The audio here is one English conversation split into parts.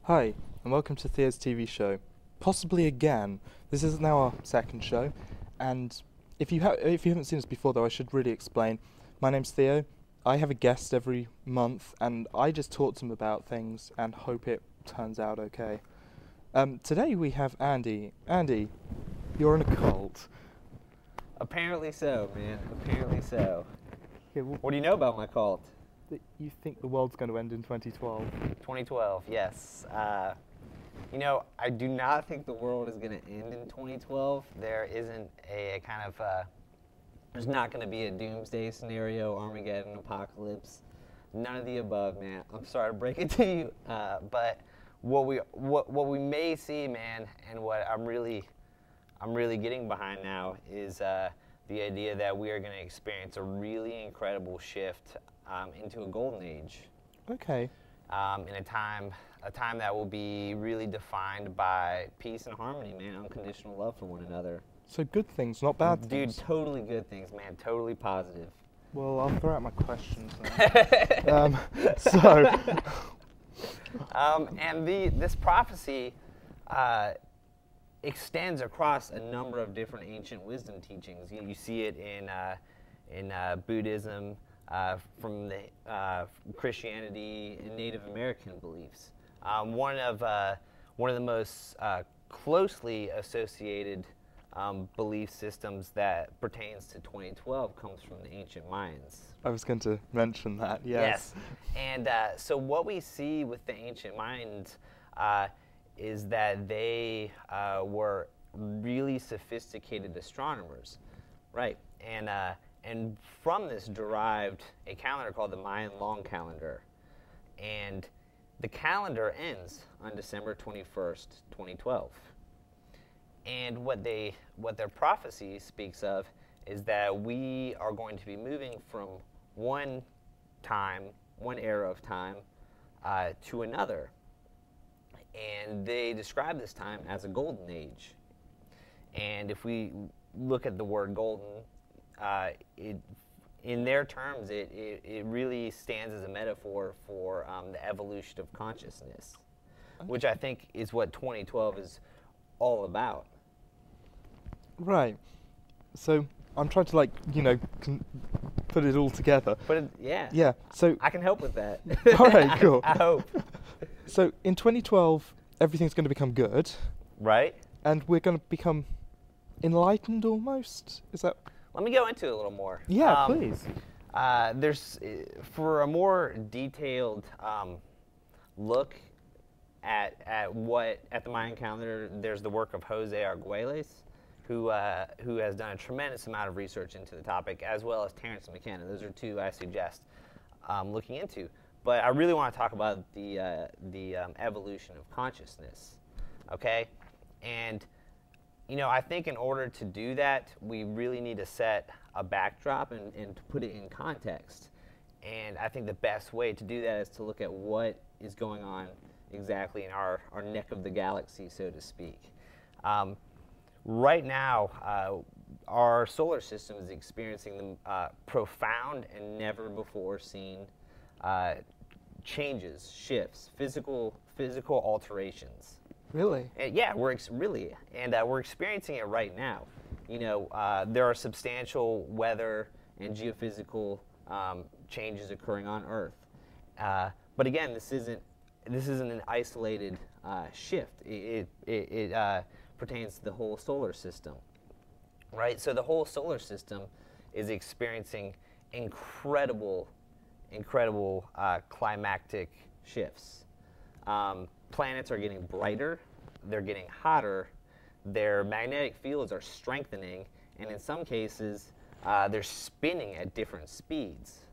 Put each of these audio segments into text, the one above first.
Hi, and welcome to Theo's TV show. Possibly again. This is now our second show, and if you haven't seen us before, though, I should really explain. My name's Theo. I have a guest every month, and I just talk to him about things and hope it turns out okay. Today we have Andy. Andy, you're in a cult. Apparently so, man. Apparently so. Yeah, What do you know about my cult? you think the world's going to end in 2012? 2012, yes. I do not think the world is going to end in 2012. There isn't a kind of, there's not going to be a doomsday scenario, Armageddon, apocalypse. None of the above, man. I'm sorry to break it to you, but what we may see, man, and what I'm really getting behind now is the idea that we are going to experience a really incredible shift into a golden age. Okay. In a time that will be really defined by peace and harmony, man, unconditional love for one another. So good things, not bad things. Dude, totally good things, man. Totally positive. Well, I'll throw out my questions then. This prophecy extends across a number of different ancient wisdom teachings. You see it in Buddhism, from the Christianity and Native American beliefs. One of the most closely associated belief systems that pertains to 2012 comes from the ancient Mayans. I was going to mention that, yes. And so what we see with the ancient Mayans is that they were really sophisticated astronomers, right? And from this derived a calendar called the Mayan Long Calendar. And the calendar ends on December 21st, 2012. And what their prophecy speaks of is that we are going to be moving from one era of time, to another. And they describe this time as a golden age. And if we look at the word golden, in their terms, it really stands as a metaphor for the evolution of consciousness, which I think is what 2012 is all about. Right. So I'm trying to put it all together. Yeah. Yeah. So I can help with that. All right. Cool. I hope. So in 2012, everything's going to become good. Right. And we're going to become enlightened almost. Is that? Let me go into it a little more. Yeah, please. There's, for a more detailed look at the Mayan calendar, there's the work of Jose Arguelles, who has done a tremendous amount of research into the topic, as well as Terence McKenna. Those are two I suggest looking into. But I really want to talk about the evolution of consciousness. Okay, and I think in order to do that, we really need to set a backdrop and to put it in context. And I think the best way to do that is to look at what is going on exactly in our neck of the galaxy, so to speak. Right now, our solar system is experiencing the profound and never before seen changes, shifts, physical alterations. Really? Yeah, we're experiencing it right now. There are substantial weather and geophysical changes occurring on Earth. But again, this isn't an isolated shift. It pertains to the whole solar system, right? So the whole solar system is experiencing incredible climactic shifts. Planets are getting brighter, they're getting hotter, their magnetic fields are strengthening, and in some cases, they're spinning at different speeds.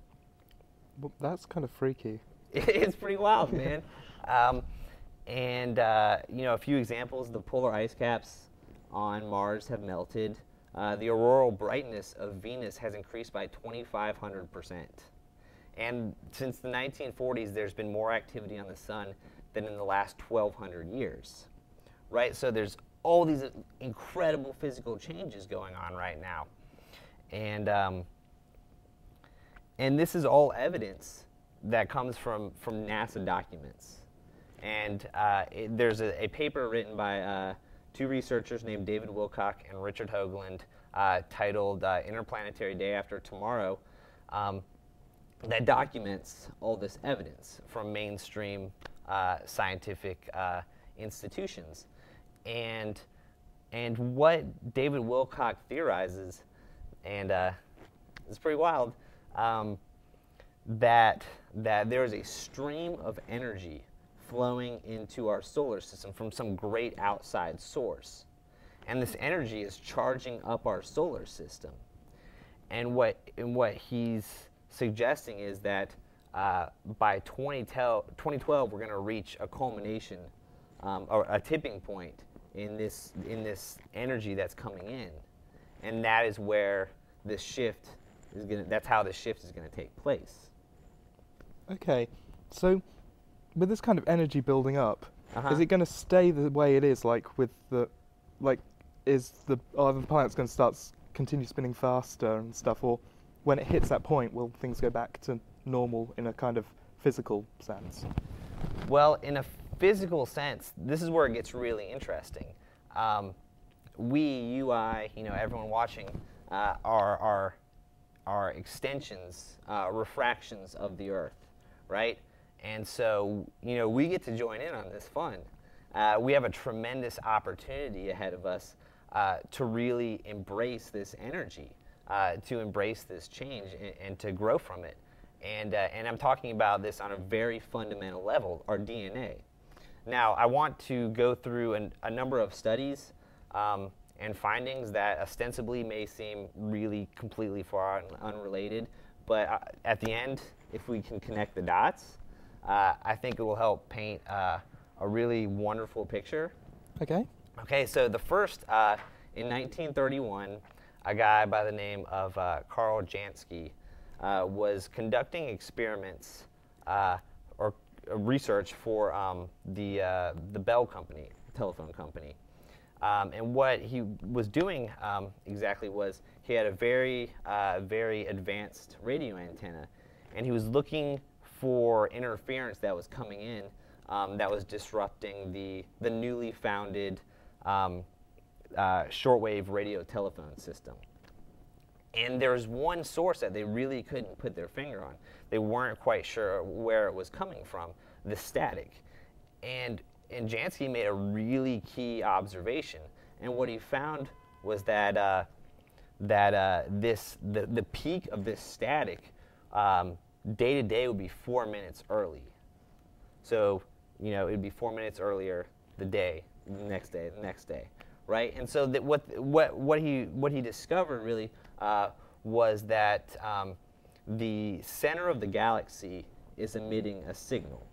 Well, that's kind of freaky. It's pretty wild, man. A few examples: the polar ice caps on Mars have melted. The auroral brightness of Venus has increased by 2,500%. And since the 1940s, there's been more activity on the sun than in the last 1,200 years, right? So there's all these incredible physical changes going on right now. And this is all evidence that comes from NASA documents. And there's a paper written by two researchers named David Wilcock and Richard Hoagland titled Interplanetary Day After Tomorrow that documents all this evidence from mainstream scientific institutions. And what David Wilcock theorizes, and it's pretty wild, that there is a stream of energy flowing into our solar system from some great outside source. And this energy is charging up our solar system. And what he's suggesting is that by 2012, we're going to reach a culmination or a tipping point in this energy that's coming in. And that is where this shift is going to, that's how this shift is going to take place. Okay, so with this kind of energy building up, Uh-huh. is it going to stay the way it is? Like with the, like, are the planets going to continue spinning faster and stuff, or when it hits that point, will things go back to normal in a kind of physical sense? Well, in a physical sense, this is where it gets really interesting. You, I, everyone watching, are extensions, refractions of the Earth, right? And so, we get to join in on this fun. We have a tremendous opportunity ahead of us to really embrace this energy, to embrace this change, and to grow from it. And I'm talking about this on a very fundamental level, our DNA. Now, I want to go through a number of studies and findings that ostensibly may seem really completely far and unrelated, but at the end, if we can connect the dots, I think it will help paint a really wonderful picture. Okay. Okay, so the first, in 1931, a guy by the name of Karl Jansky was conducting experiments or research for the Bell Company, telephone company. And what he was doing exactly was he had a very advanced radio antenna, and he was looking for interference that was coming in that was disrupting the newly founded shortwave radio telephone system. And there was one source that they really couldn't put their finger on. They weren't quite sure where it was coming from, the static. And Jansky made a really key observation. And what he found was that the peak of this static day to day would be 4 minutes early. So, it would be 4 minutes earlier the next day, right? And so that what he discovered really was that the center of the galaxy is emitting a signal,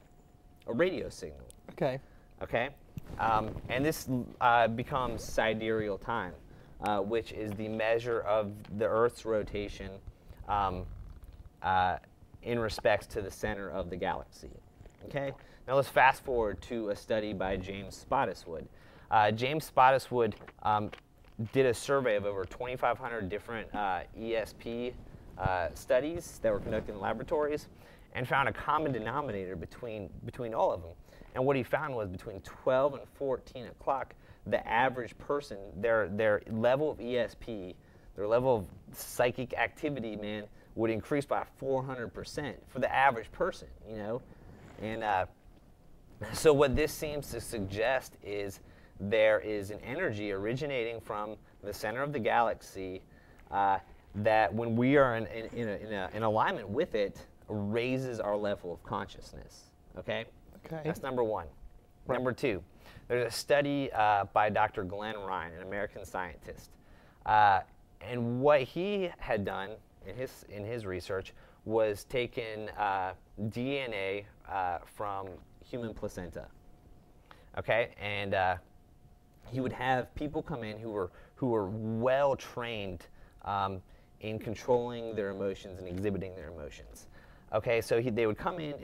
a radio signal. Okay. Okay, and this becomes sidereal time, which is the measure of the Earth's rotation in respects to the center of the galaxy. Okay, now let's fast forward to a study by James Spottiswoode. James Spottiswoode did a survey of over 2,500 different ESP studies that were conducted in laboratories, and found a common denominator between all of them. And what he found was between 12 and 14 o'clock, the average person, their level of ESP, their level of psychic activity, man, would increase by 400% for the average person, And so what this seems to suggest is there is an energy originating from the center of the galaxy that when we are in alignment with it, raises our level of consciousness, okay? Okay. That's number one. Right. Number two, there's a study by Dr. Glenn Ryan, an American scientist. And what he had done in his research was taken DNA from human placenta. Okay, and he would have people come in who were well trained in controlling their emotions and exhibiting their emotions. Okay, so they would come in